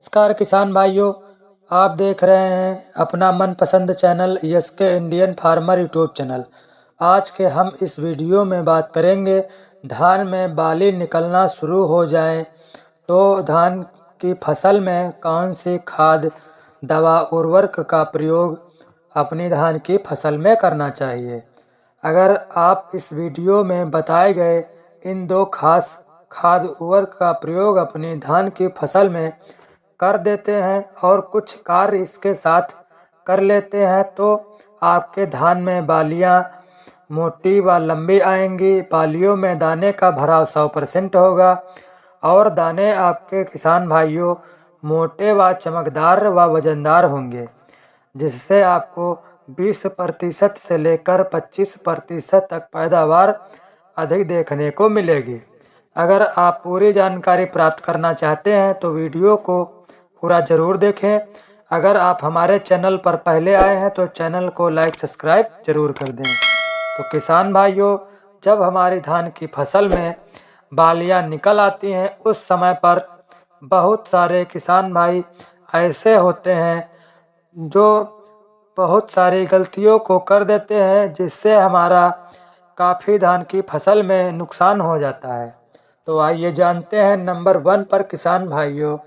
नमस्कार किसान भाइयों, आप देख रहे हैं अपना मनपसंद channel SK Indian farmer YouTube channel. आज के हम इस वीडियो में बात करेंगे धान में बाली निकलना शुरू हो जाए तो धान की फसल में कौन सी खाद, दवा, उर्वरक का प्रयोग अपनी धान की फसल में करना चाहिए। अगर आप इस वीडियो में बताए गए इन दो खास खाद उर्वरक का प्रयोग अपनी धान की फसल में कर देते हैं और कुछ कार्य इसके साथ कर लेते हैं तो आपके धान में बालियां मोटी व लंबी आएंगी। बालियों में दाने का भराव 100% होगा और दाने आपके किसान भाइयों मोटे व चमकदार व वजनदार होंगे, जिससे आपको 20% से लेकर 25% तक पैदावार अधिक देखने को मिलेगी। अगर आप पूरी जानकारी प्राप्त करना चाहते हैं तो वीडियो को पूरा ज़रूर देखें। अगर आप हमारे चैनल पर पहले आए हैं तो चैनल को लाइक सब्सक्राइब जरूर कर दें। तो किसान भाइयों, जब हमारी धान की फसल में बालियां निकल आती हैं उस समय पर बहुत सारे किसान भाई ऐसे होते हैं जो बहुत सारी गलतियों को कर देते हैं, जिससे हमारा काफ़ी धान की फसल में नुकसान हो जाता है। तो आइए जानते हैं नंबर 1 पर किसान भाइयों,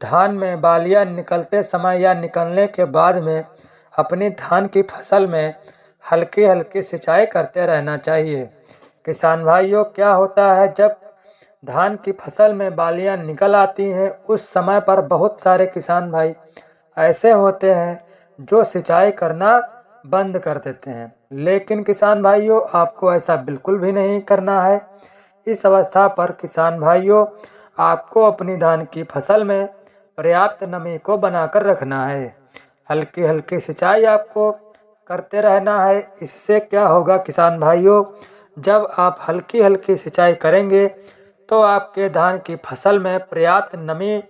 धान में बालियां निकलते समय या निकलने के बाद में अपनी धान की फसल में हल्की हल्की सिंचाई करते रहना चाहिए। किसान भाइयों, क्या होता है जब धान की फसल में बालियां निकल आती हैं उस समय पर बहुत सारे किसान भाई ऐसे होते हैं जो सिंचाई करना बंद कर देते हैं। लेकिन किसान भाइयों, आपको ऐसा बिल्कुल भी नहीं करना है। इस अवस्था पर किसान भाइयों, आपको अपनी धान की फसल में पर्याप्त नमी को बनाकर रखना है। हल्की हल्की सिंचाई आपको करते रहना है। इससे क्या होगा किसान भाइयों, जब आप हल्की हल्की सिंचाई करेंगे तो आपके धान की फसल में पर्याप्त नमी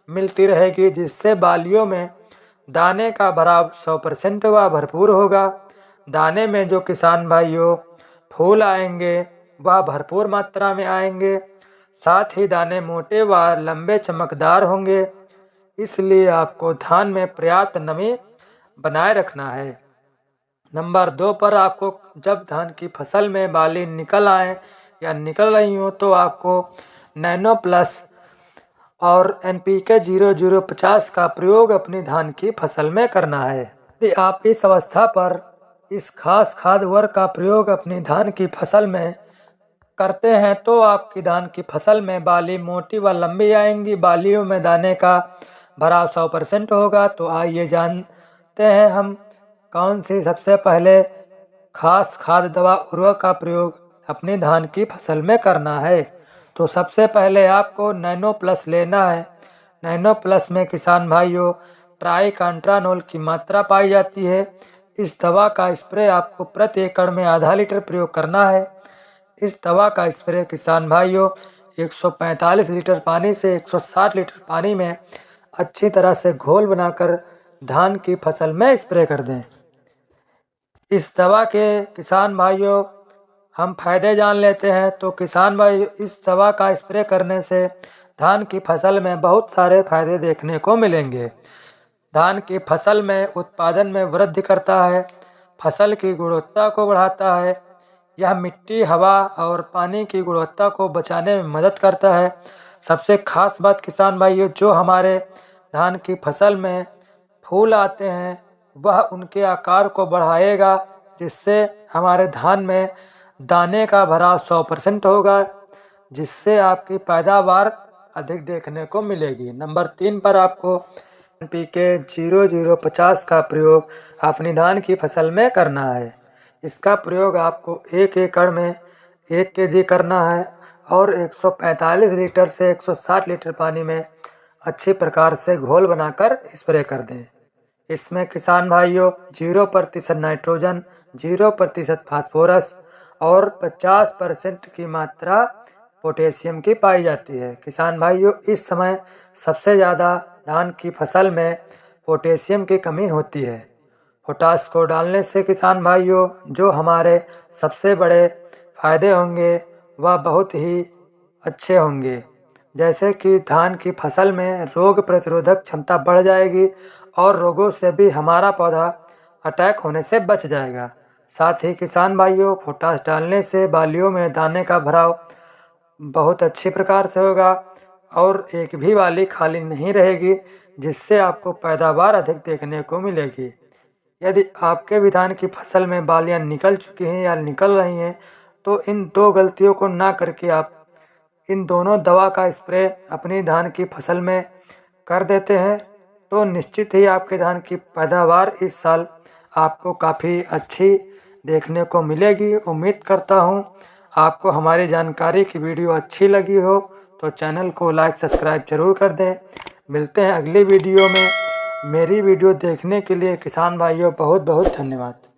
मिलती रहेगी, जिससे बालियों में दाने का भराव 100% व भरपूर होगा। दाने में जो किसान भाइयों फूल आएंगे वह भरपूर मात्रा में आएंगे, साथ ही दाने मोटे व लंबे चमकदार होंगे। इसलिए आपको धान में पर्याप्त नमी बनाए रखना है। नंबर 2 पर आपको जब धान की फसल में बाली निकल आए या निकल रही हो तो आपको नैनो प्लस और NPK 0050 का प्रयोग अपनी धान की फसल में करना है। यदि आप इस अवस्था पर इस खास खाद उर्वरक का प्रयोग अपनी धान की फसल में करते हैं तो आपकी धान की फसल में बाली मोटी व लंबी आएंगी। बालियों में दाने का भराव 100% होगा। तो आइए जानते हैं हम कौन सी सबसे पहले खास खाद, दवा, उर्वरक का प्रयोग अपनी धान की फसल में करना है। तो सबसे पहले आपको नैनो प्लस लेना है। नैनो प्लस में किसान भाइयों ट्राइकांट्रानोल की मात्रा पाई जाती है। इस दवा का स्प्रे आपको प्रति एकड़ में आधा लीटर प्रयोग करना है। इस दवा का स्प्रे किसान भाइयों 145 लीटर पानी से 160 लीटर पानी में अच्छी तरह से घोल बनाकर धान की फसल में स्प्रे कर दें। इस दवा के किसान भाइयों हम फायदे जान लेते हैं। तो किसान भाई, इस दवा का स्प्रे करने से धान की फसल में बहुत सारे फायदे देखने को मिलेंगे। धान की फसल में उत्पादन में वृद्धि करता है, फसल की गुणवत्ता को बढ़ाता है। यह मिट्टी, हवा और पानी की गुणवत्ता को बचाने में मदद करता है। सबसे खास बात किसान भाइयों, जो हमारे धान की फसल में फूल आते हैं वह उनके आकार को बढ़ाएगा, जिससे हमारे धान में दाने का भराव 100% होगा, जिससे आपकी पैदावार अधिक देखने को मिलेगी। नंबर 3 पर आपको NPK 0050 का प्रयोग अपनी धान की फसल में करना है। इसका प्रयोग आपको 1 एकड़ में 1 kg करना है और 145 लीटर से 160 लीटर पानी में अच्छी प्रकार से घोल बनाकर स्प्रे कर दें। इसमें किसान भाइयों 0% नाइट्रोजन, 0% फास्फोरस और 50% की मात्रा पोटेशियम की पाई जाती है। किसान भाइयों, इस समय सबसे ज़्यादा धान की फसल में पोटेशियम की कमी होती है। पोटाश को डालने से किसान भाइयों जो हमारे सबसे बड़े फायदे होंगे वह बहुत ही अच्छे होंगे, जैसे कि धान की फसल में रोग प्रतिरोधक क्षमता बढ़ जाएगी और रोगों से भी हमारा पौधा अटैक होने से बच जाएगा। साथ ही किसान भाइयों, पोटाश डालने से बालियों में दाने का भराव बहुत अच्छी प्रकार से होगा और एक भी बाली खाली नहीं रहेगी, जिससे आपको पैदावार अधिक देखने को मिलेगी। यदि आपके भी धान की फसल में बालियां निकल चुकी हैं या निकल रही हैं, तो इन दो गलतियों को ना करके आप इन दोनों दवा का स्प्रे अपनी धान की फसल में कर देते हैं, तो निश्चित ही आपके धान की पैदावार इस साल आपको काफ़ी अच्छी देखने को मिलेगी। उम्मीद करता हूँ आपको हमारी जानकारी की वीडियो अच्छी लगी हो तो चैनल को लाइक सब्सक्राइब जरूर कर दें। मिलते हैं अगली वीडियो में। मेरी वीडियो देखने के लिए किसान भाइयों बहुत बहुत धन्यवाद।